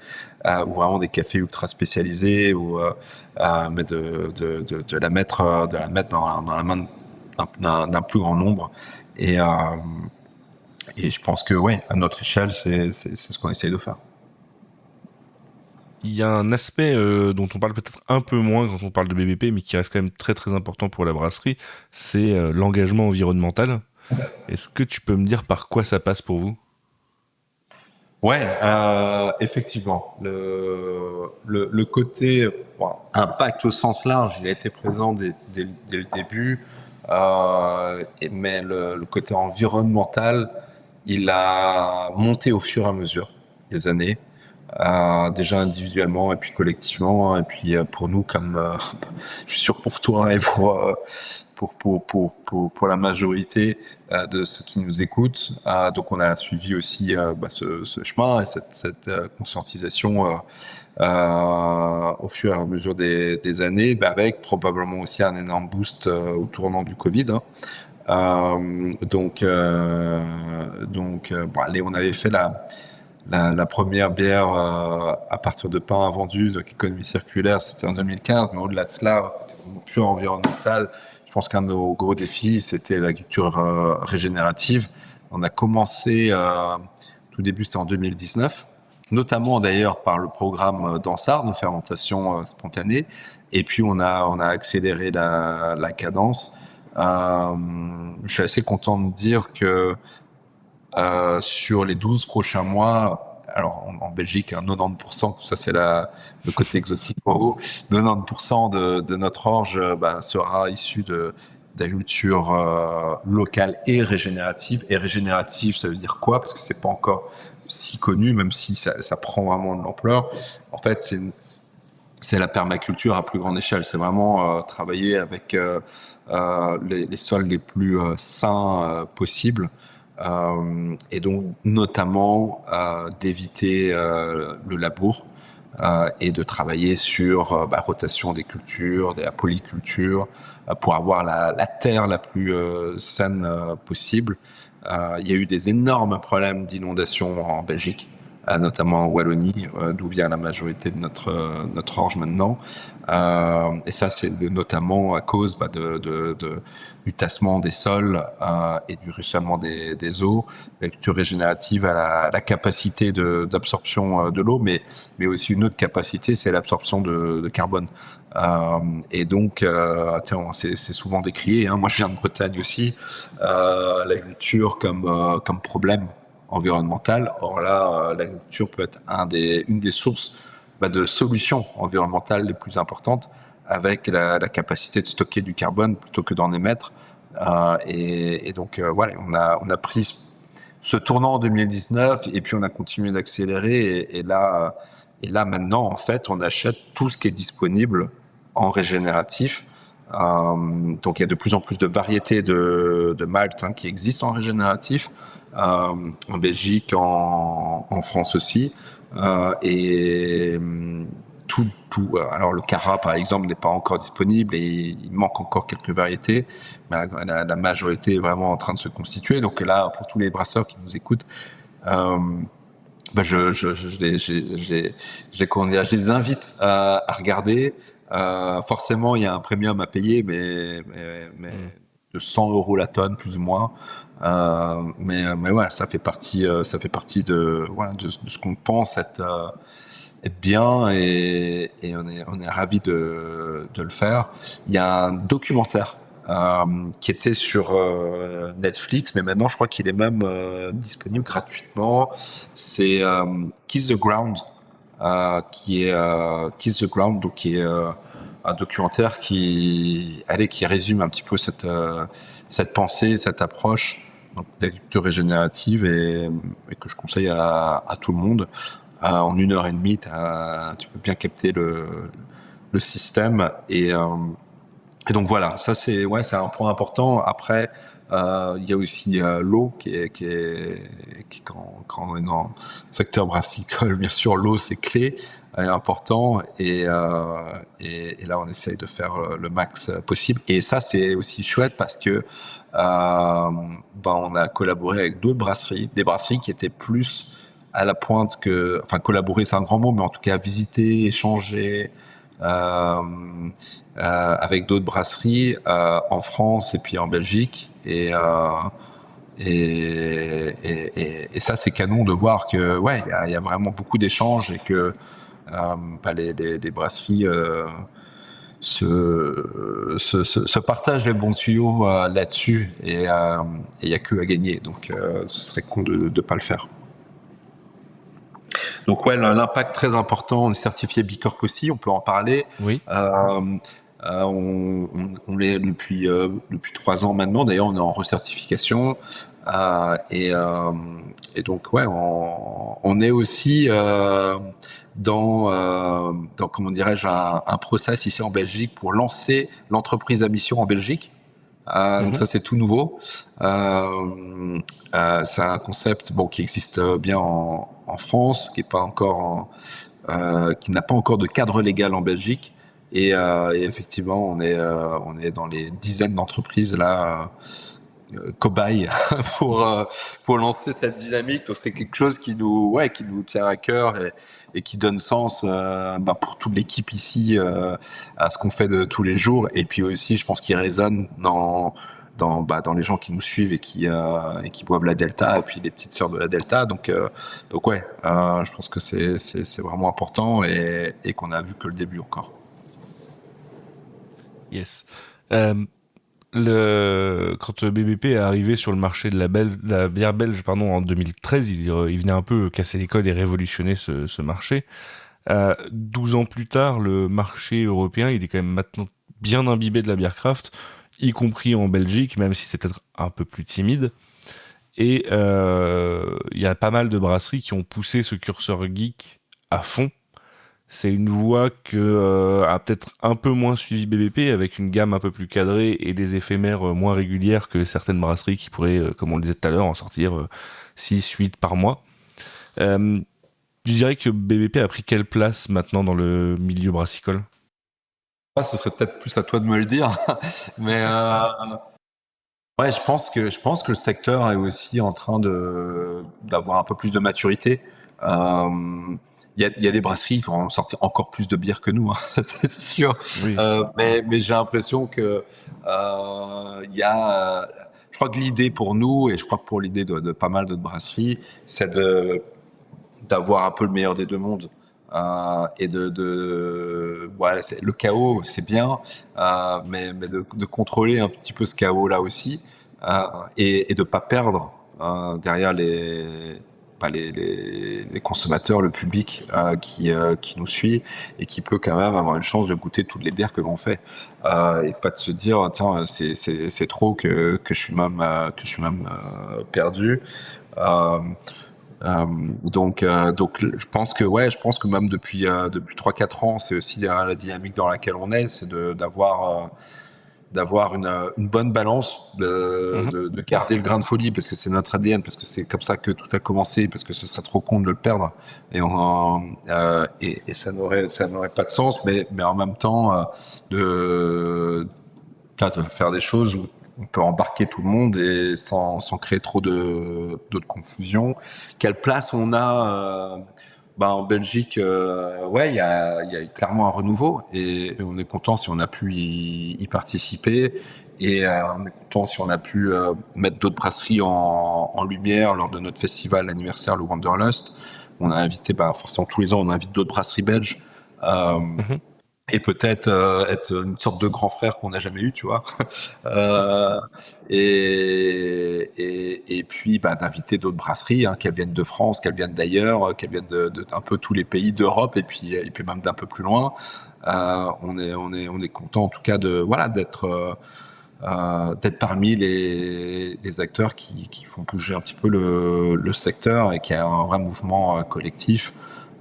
ou vraiment des cafés ultra spécialisés, mais de la mettre dans la main d'un plus grand nombre. Et je pense que à notre échelle, c'est ce qu'on essaye de faire. Il y a un aspect dont on parle peut-être un peu moins quand on parle de BBP, mais qui reste quand même très très important pour la brasserie, c'est l'engagement environnemental. Est-ce que tu peux me dire par quoi ça passe pour vous ? Ouais, effectivement. Le côté impact au sens large, il a été présent dès le début, mais le côté environnemental, il a monté au fur et à mesure des années. Déjà individuellement et puis collectivement, et puis pour nous, comme je suis sûr pour toi et pour la majorité de ceux qui nous écoutent. Donc on a suivi aussi ce chemin et cette conscientisation au fur et à mesure des années, avec probablement aussi un énorme boost au tournant du Covid. Donc allez, on avait fait la première bière à partir de pain vendu, donc économie circulaire, c'était en 2015, mais au-delà de cela, c'était vraiment pure environnemental. Je pense qu'un de nos gros défis, c'était l'agriculture régénérative. On a commencé, tout début, c'était en 2019, notamment d'ailleurs par le programme Dansard de fermentation spontanée, et puis on a accéléré la cadence. Je suis assez content de dire que sur les 12 prochains mois, alors en Belgique, 90%, ça c'est le côté exotique pour vous, 90% de notre orge sera issu d'agriculture locale et régénérative. Et régénérative, ça veut dire quoi ? Parce que c'est pas encore si connu, même si ça prend vraiment de l'ampleur. En fait, c'est la permaculture à plus grande échelle. C'est vraiment travailler avec les sols les plus sains possibles. Et donc notamment d'éviter le labour et de travailler sur rotation des cultures, de la polyculture, pour avoir la terre la plus saine possible. Il y a eu des énormes problèmes d'inondation en Belgique notamment en Wallonie, d'où vient la majorité de notre orge maintenant. Et ça, c'est notamment à cause du tassement des sols et du ruissellement des eaux. L'agriculture régénérative a la capacité d'absorption de l'eau, mais aussi une autre capacité, c'est l'absorption de carbone. Et donc, c'est souvent décrié. Moi, je viens de Bretagne aussi. L'agriculture comme problème environnemental. Or là, l'agriculture peut être une des sources de solutions environnementales les plus importantes, avec la capacité de stocker du carbone plutôt que d'en émettre. Et donc, voilà, on a pris ce tournant en 2019 et puis on a continué d'accélérer. Et là, maintenant, en fait, on achète tout ce qui est disponible en régénératif. Donc, il y a de plus en plus de variétés de maltes qui existent en régénératif, en Belgique, en France aussi. Et tout. Alors le Cara, par exemple, n'est pas encore disponible et il manque encore quelques variétés, mais la majorité est vraiment en train de se constituer. Donc là, pour tous les brasseurs qui nous écoutent, je les invite à regarder. Forcément, il y a un premium à payer, mais de 100 € la tonne, plus ou moins. Mais ouais, ça fait partie de ce qu'on pense être bien, et on est ravis de le faire. Il y a un documentaire qui était sur Netflix, mais maintenant je crois qu'il est même disponible gratuitement. C'est Kiss the Ground, qui est Kiss the Ground, donc qui est un documentaire qui résume un petit peu cette pensée, cette approche d'agriculture régénérative, et que je conseille à tout le monde. En 1h30, tu peux bien capter le système, et donc voilà, ça c'est un point important. Après, il y a aussi l'eau qui quand on est dans le secteur brassicole, bien sûr, l'eau c'est clé, est important, et là on essaye de faire le max possible. Et ça c'est aussi chouette parce que on a collaboré avec d'autres brasseries, des brasseries qui étaient plus à la pointe collaborer c'est un grand mot, mais en tout cas visiter, échanger avec d'autres brasseries en France et puis en Belgique, et ça c'est canon de voir que il y a vraiment beaucoup d'échanges, et que les brasseries se partagent les bons tuyaux là-dessus, et il y a que à gagner, donc ce serait con de pas le faire. Donc l'impact très important. On est certifié B Corp aussi, on peut en parler. Oui. On l'est depuis 3 ans maintenant. D'ailleurs, on est en recertification, et donc on est aussi dans comment dirais-je, un process ici en Belgique pour lancer l'entreprise à mission en Belgique. Donc ça c'est tout nouveau. C'est un concept qui existe bien en France, qui n'a pas encore de cadre légal en Belgique, et effectivement on est dans les dizaines d'entreprises là, cobayes pour lancer cette dynamique. Donc c'est quelque chose qui nous tient à cœur, et qui donne sens pour toute l'équipe ici à ce qu'on fait de tous les jours, et puis aussi je pense qu'il résonne dans les gens qui nous suivent et qui boivent la Delta, et puis les petites sœurs de la Delta. Donc je pense que c'est vraiment important, et qu'on a vu que le début encore. Yes. Quand BBP est arrivé sur le marché de la bière belge en 2013, il venait un peu casser les codes et révolutionner ce marché. 12 ans plus tard, le marché européen, il est quand même maintenant bien imbibé de la bière craft, y compris en Belgique, même si c'est peut-être un peu plus timide. Et il y a pas mal de brasseries qui ont poussé ce curseur geek à fond. C'est une voie que a peut-être un peu moins suivi BBP, avec une gamme un peu plus cadrée et des éphémères moins régulières que certaines brasseries qui pourraient, comme on le disait tout à l'heure, en sortir 6-8 par mois. Je dirais que BBP a pris quelle place maintenant dans le milieu brassicole ? Ce serait peut-être plus à toi de me le dire, mais je pense que le secteur est aussi en train d'avoir un peu plus de maturité. Il y a des brasseries qui vont sortir encore plus de bière que nous, hein, ça c'est sûr. Oui. Mais j'ai l'impression que il y a. Je crois que l'idée pour nous, et je crois que pour l'idée de pas mal d'autres brasseries, c'est d'avoir un peu le meilleur des deux mondes. Et voilà, le chaos, c'est bien, mais de contrôler un petit peu ce chaos-là aussi, et de pas perdre derrière les consommateurs, le public qui nous suit et qui peut quand même avoir une chance de goûter toutes les bières que l'on fait, et pas de se dire tiens c'est trop que je suis même perdu. Donc je pense que même depuis 3-4 ans, c'est aussi la dynamique dans laquelle on est, c'est d'avoir une bonne balance, de garder le grain de folie, parce que c'est notre ADN, parce que c'est comme ça que tout a commencé, parce que ce serait trop con de le perdre, et ça n'aurait pas de sens, mais en même temps de faire des choses où on peut embarquer tout le monde et sans créer trop de confusion. Quelle place on a en Belgique? Il y a clairement un renouveau, et on est content si on a pu y participer, et on est content si on a pu mettre d'autres brasseries en lumière lors de notre festival anniversaire, le Wanderlust. On a invité, forcément tous les ans, on invite d'autres brasseries belges. Et peut-être être une sorte de grand frère qu'on n'a jamais eu, tu vois. Et puis d'inviter d'autres brasseries, qu'elles viennent de France, qu'elles viennent d'ailleurs, qu'elles viennent de un peu tous les pays d'Europe, et puis même d'un peu plus loin. On est content en tout cas d'être parmi les acteurs qui font bouger un petit peu le secteur, et qui a un vrai mouvement collectif.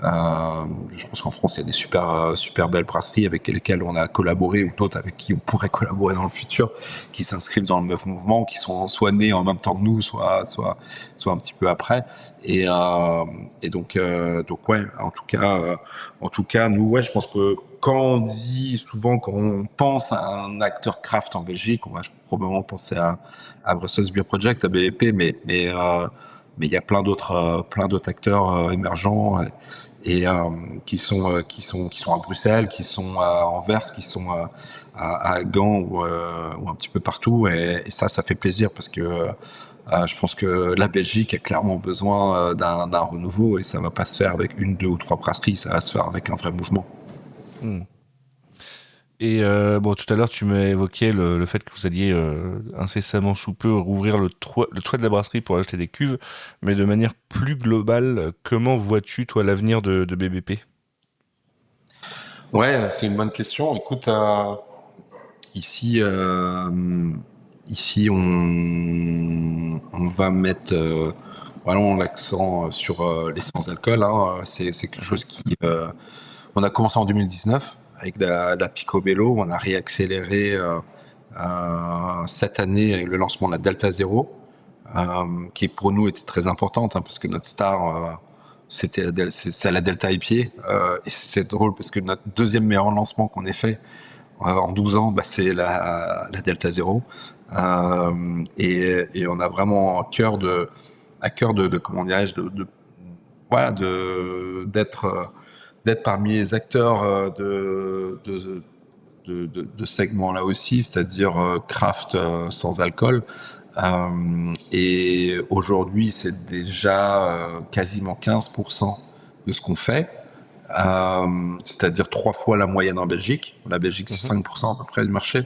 Je pense qu'en France, il y a des super belles brasseries avec lesquelles on a collaboré, ou d'autres avec qui on pourrait collaborer dans le futur, qui s'inscrivent dans le même mouvement, qui sont soit nés en même temps que nous, soit un petit peu après. Et donc ouais, en tout cas, nous, je pense que quand on pense à un acteur craft en Belgique, on va probablement penser à Brussels Beer Project, à BEP, mais il y a plein d'autres acteurs émergents, et qui sont à Bruxelles, qui sont à Anvers, qui sont à Gand, ou un petit peu partout, et ça fait plaisir, parce que je pense que la Belgique a clairement besoin d'un renouveau, et ça va pas se faire avec 1, 2 ou 3 brasseries, ça va se faire avec un vrai mouvement. Et tout à l'heure, tu m'as évoqué le fait que vous alliez incessamment sous peu rouvrir le toit de la brasserie pour acheter des cuves, mais de manière plus globale, comment vois-tu, toi, l'avenir de BBP ? Ouais, c'est une bonne question. Écoute, ici, on va mettre l'accent sur les sans-alcool. C'est quelque chose qui... on a commencé en 2019 avec la Picobello. On a réaccéléré cette année avec le lancement de la Delta Zero, qui pour nous était très importante, parce que notre star... c'est la Delta IPA, et c'est drôle parce que notre deuxième meilleur lancement qu'on ait fait en 12 ans, c'est la Delta Zero, et on a vraiment à cœur de comment dirais-je, d'être parmi les acteurs de segment là aussi, c'est-à-dire craft sans alcool. Et aujourd'hui, c'est déjà quasiment 15% de ce qu'on fait, c'est-à-dire 3 fois la moyenne en Belgique. La Belgique, c'est 5% à peu près du marché.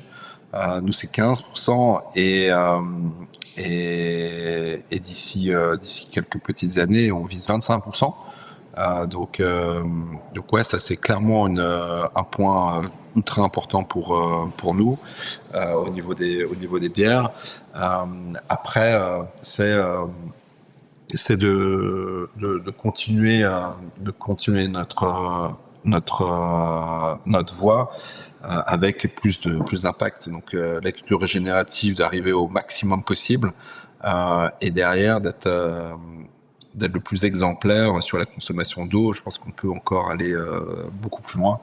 Nous, c'est 15%, et d'ici quelques petites années, on vise 25%. Donc ouais, ça c'est clairement un point ultra important pour nous au niveau des bières. Après, c'est de continuer notre voie avec plus d'impact. Donc la culture régénérative, d'arriver au maximum possible, et derrière d'être le plus exemplaire sur la consommation d'eau. Je pense qu'on peut encore aller beaucoup plus loin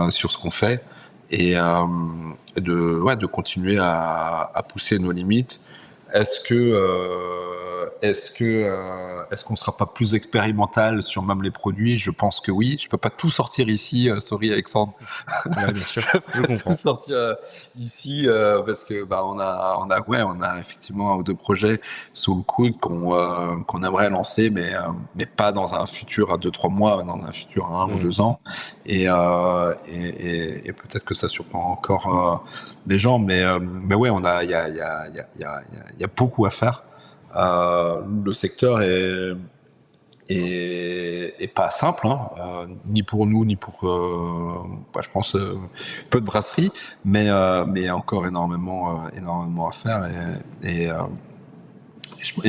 sur ce qu'on fait, et de continuer à pousser nos limites, Est-ce qu'on sera pas plus expérimental sur même les produits? Je pense que oui. Je peux pas tout sortir ici. Sorry Alexandre. Ouais, bien sûr, je Tout comprends. sortir ici parce que on a effectivement 1 ou 2 projets sous le coude qu'on aimerait lancer, mais pas dans un futur à 2-3 mois, dans un futur à 1 ou 2 ans. Et peut-être que ça surprend encore les gens, mais ouais, il y a beaucoup à faire. Le secteur est pas simple, ni pour nous, ni pour, je pense, peu de brasseries, mais il y a encore énormément à faire et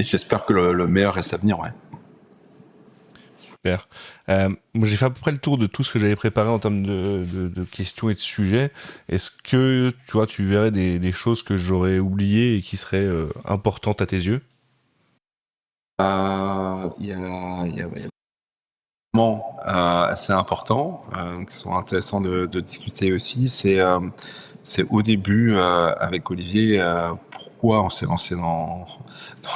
j'espère que le meilleur reste à venir, ouais. Super. Moi, j'ai fait à peu près le tour de tout ce que j'avais préparé en termes de questions et de sujets. Est-ce que tu verrais des choses que j'aurais oubliées et qui seraient importantes à tes yeux? Il y a assez important qui sont intéressants de discuter aussi. C'est au début avec Olivier pourquoi on s'est lancé dans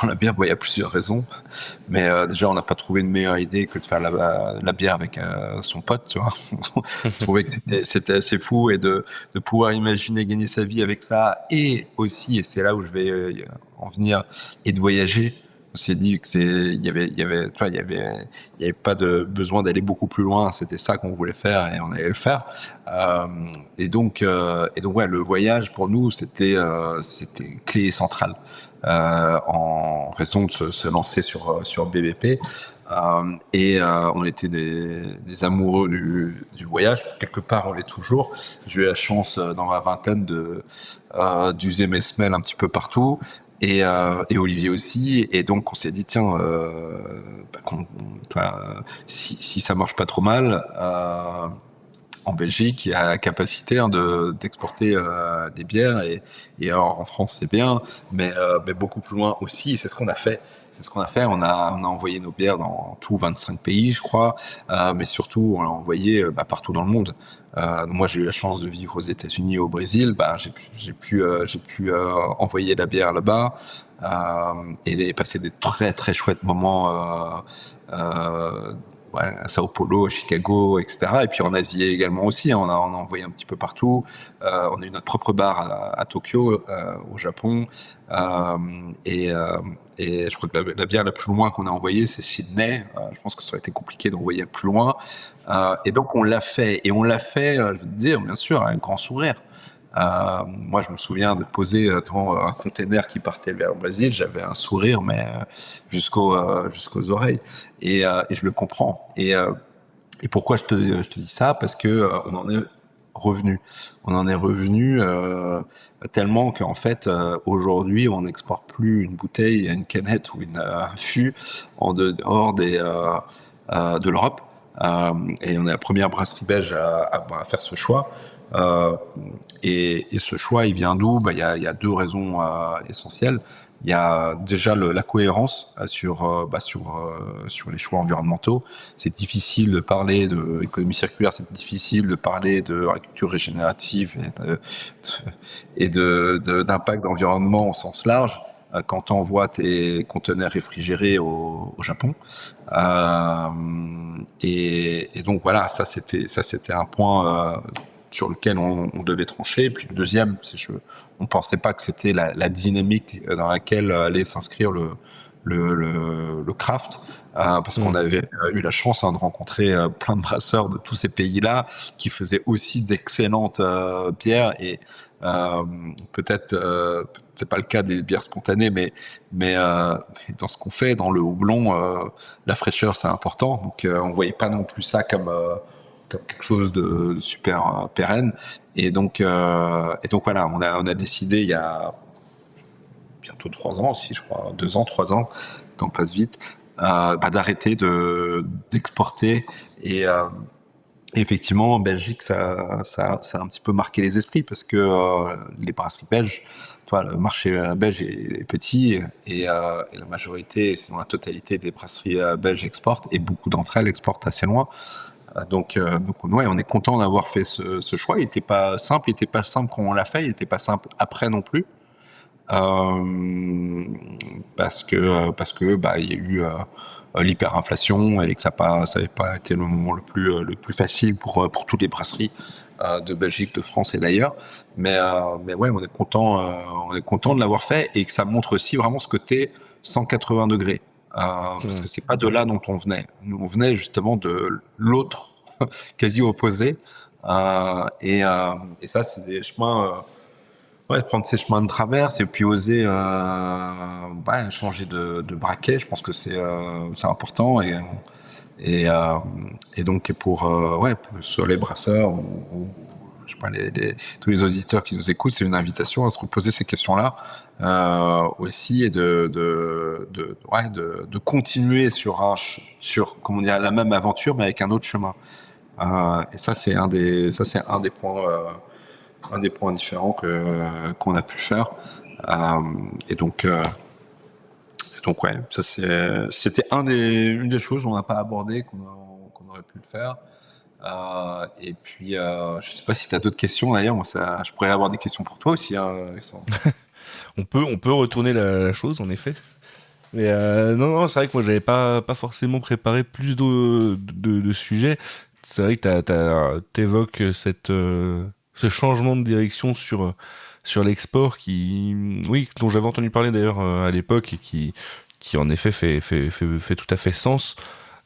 la bière. Bon, il y a plusieurs raisons, mais déjà on n'a pas trouvé une meilleure idée que de faire la bière avec son pote, tu vois. On trouvait que c'était assez fou et de pouvoir imaginer gagner sa vie avec ça, et aussi, et c'est là où je vais en venir, et de voyager. On s'est dit que il y avait pas de besoin d'aller beaucoup plus loin. C'était ça qu'on voulait faire et on allait le faire. Et donc ouais, le voyage pour nous c'était clé centrale en raison de se lancer sur BBP. On était des amoureux du voyage. Quelque part, on l'est toujours. J'ai eu la chance dans ma vingtaine d'user mes semelles un petit peu partout. Et Olivier aussi, et donc on s'est dit tiens, si ça marche pas trop mal, en Belgique il y a la capacité d'exporter des bières, et alors en France c'est bien, mais beaucoup plus loin aussi. C'est ce qu'on a fait. On a envoyé nos bières dans tout 25 pays, je crois, mais surtout on l'a envoyé partout dans le monde. Moi, j'ai eu la chance de vivre aux États-Unis et au Brésil. J'ai pu envoyer la bière là-bas et passer des très très chouettes moments à Sao Paulo, à Chicago, etc. Et puis en Asie également aussi. On a envoyé un petit peu partout. On a eu notre propre bar à Tokyo, au Japon. Et je crois que la bière la plus loin qu'on a envoyée, c'est Sydney. Je pense que ça aurait été compliqué d'envoyer plus loin. Et donc on l'a fait. Et on l'a fait, je veux te dire, bien sûr, avec un grand sourire. Moi, je me souviens de poser un container qui partait vers le Brésil. J'avais un sourire, mais jusqu'aux oreilles. Et je le comprends. Et pourquoi je te dis ça? Parce que on en est revenu. On en est revenu tellement qu'en fait, aujourd'hui, on n'exporte plus une bouteille, une canette ou un fût en dehors de l'Europe. Et on est la première brasserie belge à faire ce choix. Et ce choix, il vient d'où? Il y a 2 raisons essentielles. Il y a déjà la cohérence sur les choix environnementaux. C'est difficile de parler d'économie circulaire, c'est difficile de parler de agriculture régénérative et d'impact d'environnement au sens large quand on voit tes conteneurs réfrigérés au Japon. Et donc voilà, ça c'était un point sur lequel on devait trancher. Et puis le deuxième, on pensait pas que c'était la dynamique dans laquelle allait s'inscrire le craft, parce qu'on avait eu la chance de rencontrer plein de brasseurs de tous ces pays-là qui faisaient aussi d'excellentes bières, et peut-être c'est pas le cas des bières spontanées, mais dans ce qu'on fait, dans le houblon, la fraîcheur c'est important. Donc on voyait pas non plus ça comme quelque chose de super pérenne. Et donc voilà, on a décidé il y a bientôt 3 ans aussi, je crois, 2 ans, 3 ans, le temps passe vite, d'arrêter d'exporter. Et effectivement, en Belgique, ça a un petit peu marqué les esprits, parce que les brasseries belges, le marché belge est petit, et la majorité, sinon la totalité des brasseries belges exportent, et beaucoup d'entre elles exportent assez loin. Donc ouais, on est content d'avoir fait ce choix. Il n'était pas simple quand on l'a fait, il n'était pas simple après non plus. parce que bah il y a eu l'hyperinflation et que ça n'avait pas été le moment le plus facile pour toutes les brasseries de Belgique, de France et d'ailleurs. Mais ouais, on est content de l'avoir fait et que ça montre aussi vraiment ce côté 180 degrés. Parce que c'est pas de là dont on venait. Nous, on venait justement de l'autre, quasi opposé. Et ça, c'est des chemins, prendre ces chemins de traverse et puis oser changer de braquet. Je pense que c'est important et donc pour sur les brasseurs ou je sais pas tous les auditeurs qui nous écoutent, c'est une invitation à se reposer ces questions-là aussi et de continuer sur comment dire la même aventure mais avec un autre chemin. Et ça c'est un des points différents qu'on a pu faire. Et donc ouais, ça c'était une des choses qu'on n'a pas abordé, qu'on aurait pu le faire. Et puis je sais pas si tu as d'autres questions d'ailleurs. Moi je pourrais avoir des questions pour toi aussi, Alexandre. On peut retourner la chose en effet. Mais non, c'est vrai que moi j'avais pas forcément préparé plus de sujets. C'est vrai que t'évoques ce changement de direction sur l'export dont j'avais entendu parler d'ailleurs à l'époque et qui en effet fait tout à fait sens.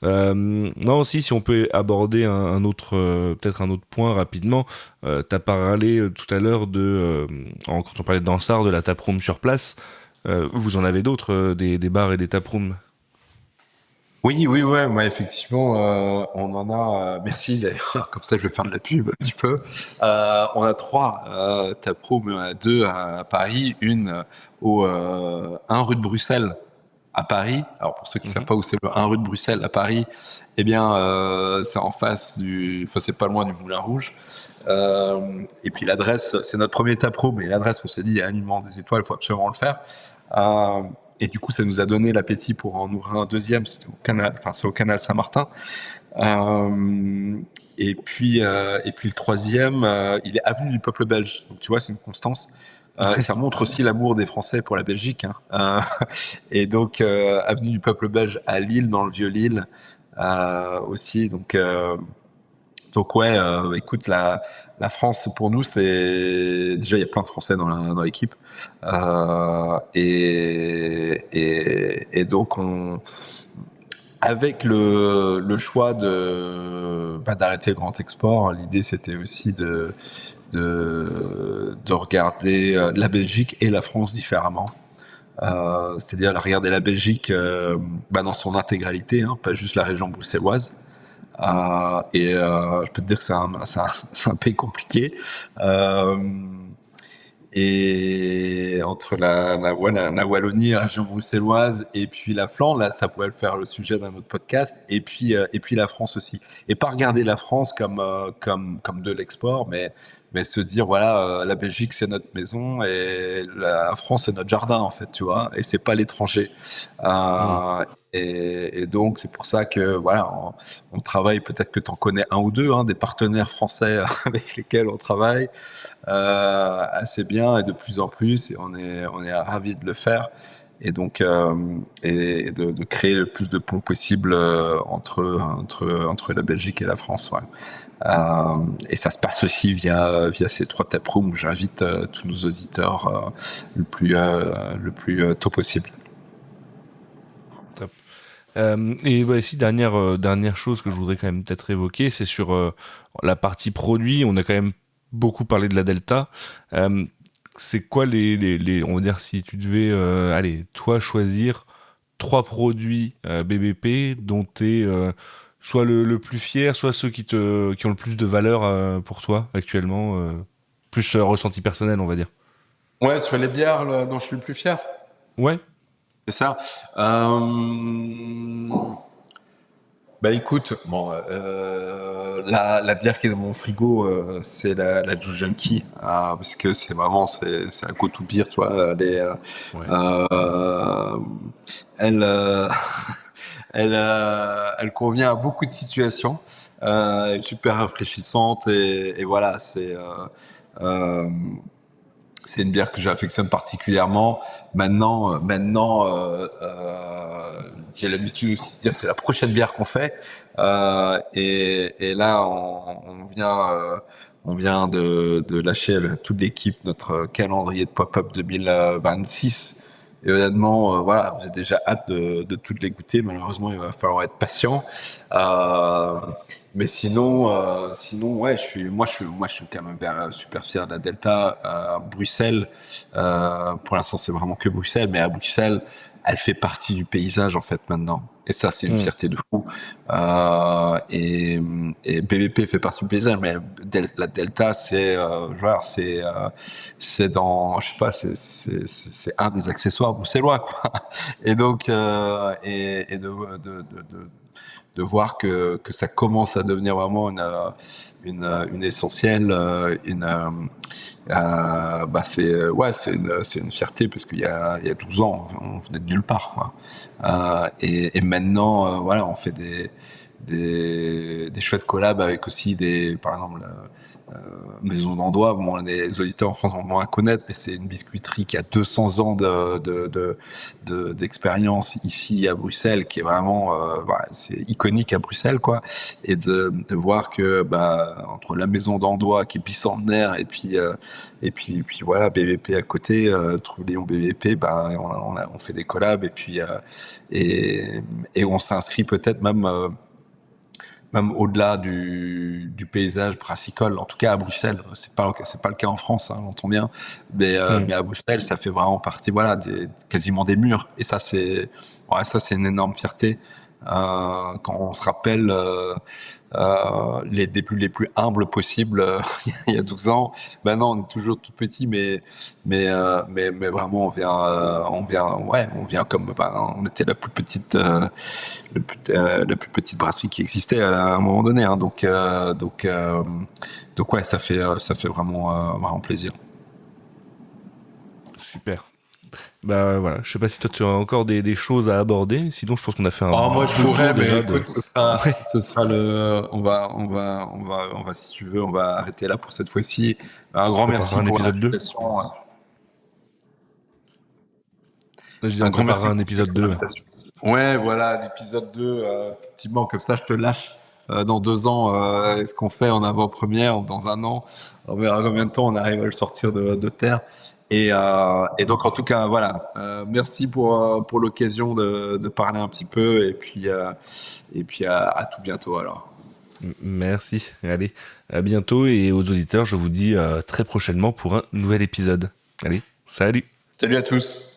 Non, aussi, si on peut aborder peut-être un autre point rapidement, t'as parlé tout à l'heure quand on parlait de Dansart, de la taproom sur place. Vous en avez d'autres, des bars et des taprooms? Oui, ouais, moi effectivement, on en a. Merci d'ailleurs, comme ça je vais faire de la pub un petit peu. On a 3 taprooms, on a 2 à Paris, une au 1 rue de Bruxelles à Paris. Alors pour ceux qui ne savent pas où c'est le 1 rue de Bruxelles à Paris, eh bien c'est en face c'est pas loin du Moulin Rouge. Et puis l'adresse, c'est notre premier taproom, et l'adresse, on s'est dit, il y a Alignement des Étoiles, il faut absolument le faire. Et du coup, ça nous a donné l'appétit pour en ouvrir un deuxième. C'est au canal Saint-Martin. Et puis le troisième, il est avenue du Peuple Belge. Donc tu vois, c'est une constance. Ça montre aussi l'amour des Français pour la Belgique. Et donc avenue du Peuple Belge à Lille, dans le vieux Lille aussi. Donc ouais, écoute, la France pour nous, c'est déjà il y a plein de Français dans l'équipe. Et donc avec le choix d'arrêter le grand export, l'idée c'était aussi de regarder la Belgique et la France différemment. C'est-à-dire regarder la Belgique dans son intégralité, pas juste la région bruxelloise. Je peux te dire que c'est un pays compliqué. Et entre la Wallonie, la région bruxelloise, et puis la Flandre, là, ça pourrait le faire le sujet d'un autre podcast. Et puis la France aussi. Et pas regarder la France comme de l'export, mais se dire voilà, la Belgique c'est notre maison et la France c'est notre jardin en fait, tu vois. Et c'est pas l'étranger. Et donc c'est pour ça que voilà, on travaille. Peut-être que tu en connais un ou deux, des partenaires français avec lesquels on travaille assez bien et de plus en plus. Et on est ravis de le faire. Et donc et de créer le plus de ponts possible entre la Belgique et la France. Ouais. Et ça se passe aussi via ces 3 taprooms où j'invite tous nos auditeurs le plus tôt possible. Top. Et ici, dernière chose que je voudrais quand même peut-être évoquer, c'est sur la partie produit. On a quand même beaucoup parlé de la Delta. C'est quoi on va dire, si tu devais toi choisir 3 produits BBP dont t'es soit le plus fier, soit ceux qui ont le plus de valeur pour toi actuellement, plus ressenti personnel, on va dire. Ouais, sur les bières dont je suis le plus fier. Ouais. C'est ça. Écoute, bon, la bière qui est dans mon frigo, c'est la Juice Junkie, parce que c'est vraiment c'est un go-to beer, tu vois. Elle convient à beaucoup de situations. Elle est super rafraîchissante et voilà, c'est une bière que j'affectionne particulièrement. Maintenant, j'ai l'habitude aussi de dire que c'est la prochaine bière qu'on fait. Et là, on vient de lâcher toute l'équipe notre calendrier de pop-up 2026. Et honnêtement, voilà, j'ai déjà hâte de toutes les goûter. Malheureusement, il va falloir être patient. Mais sinon, ouais, je suis quand même super fier de la Delta. Bruxelles, pour l'instant, c'est vraiment que Bruxelles, mais à Bruxelles, elle fait partie du paysage en fait maintenant. Et ça, c'est une fierté de fou. Et BVP fait partie du paysage, mais la Delta, c'est dans, je sais pas, c'est un des accessoires bruxellois, quoi. Et donc, et de voir que ça commence à devenir vraiment une essentielle, c'est une fierté parce qu'il y a 12 ans, on venait de nulle part, quoi. Et maintenant, voilà, on fait des chouettes collabs avec aussi par exemple, Maison d'Andois. Bon, les auditeurs en France vont moins connaître, mais c'est une biscuiterie qui a 200 ans d'expérience ici à Bruxelles, qui est vraiment, c'est iconique à Bruxelles, quoi. Et de voir que, entre la Maison d'Andois qui est bicentenaire et puis voilà, BVP à côté, Trouléon BVP, on fait des collabs et on s'inscrit peut-être même au-delà du paysage brassicole, en tout cas à Bruxelles. C'est pas le cas en France, hein, on entend bien, mais à Bruxelles, ça fait vraiment partie, voilà, quasiment des murs. Et ça, c'est une énorme fierté. Quand on se rappelle les débuts les plus humbles possibles il y a 12 ans, non, on est toujours tout petit, mais vraiment on vient comme on était la plus petite brasserie qui existait à un moment donné, hein. Donc ouais, ça fait vraiment plaisir. Super. Voilà, je sais pas si toi tu as encore des choses à aborder, sinon je pense qu'on a fait un... moi je pourrais, mais écoute, ce sera on va, si tu veux, on va arrêter là pour cette fois-ci. Un grand merci pour l'invitation. Je dis un grand merci. Un épisode 2. Ouais, voilà, l'épisode 2, effectivement, comme ça je te lâche. Dans 2 ans, est-ce qu'on fait en avant-première, dans 1 an, on verra combien de temps on arrive à le sortir de terre. Et donc en tout cas voilà, merci pour l'occasion de parler un petit peu et puis à tout bientôt alors. Merci, allez, à bientôt et aux auditeurs je vous dis très prochainement pour un nouvel épisode. Allez, salut. Salut à tous.